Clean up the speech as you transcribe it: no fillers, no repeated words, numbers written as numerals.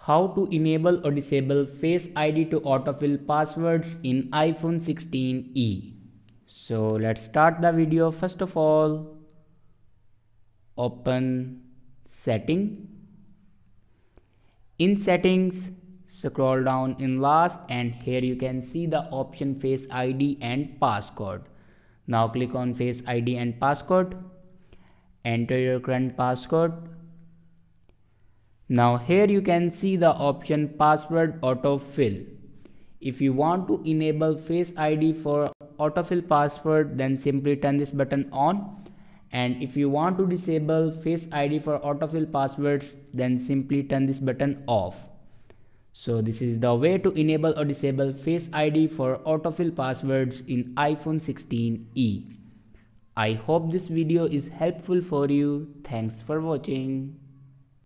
How to enable or disable Face ID to autofill passwords in iPhone 16e. So let's start the video. First of all, open setting. In settings, scroll down in last and here you can see the option Face ID and passcode. Now click on Face ID and passcode. Enter your current passcode. Now here you can see the option password autofill. If you want to enable Face ID for autofill password, then simply turn this button on. And if you want to disable Face ID for autofill passwords, then simply turn this button off. So this is the way to enable or disable Face ID for autofill passwords in iPhone 16e. I hope this video is helpful for you. Thanks for watching.